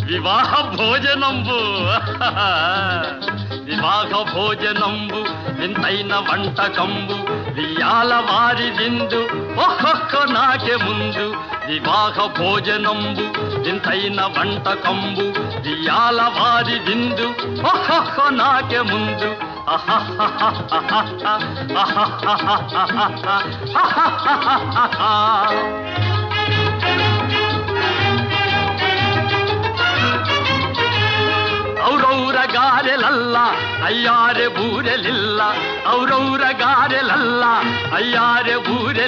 వివాహ భోజనంబు వివాహ భోజనంబు వింతైన వంటకంబు వియాల వారి విందు ఒక్కొక్క నాకే ముందు వివాహ భోజనంబు వింతైన వంటకంబు వియాల వారి విందు ఒక్కొక్క నాకే ముందు ಔರೌರ ಗಾರೆಲಲ್ಲ ಅಯ್ಯಾರೆ ಬೂರೆಲಿಲ್ಲ ಔರೌರ ಗಾರೆಲಲ್ಲ ಅಯ್ಯಾರೆ ಬೂರೆ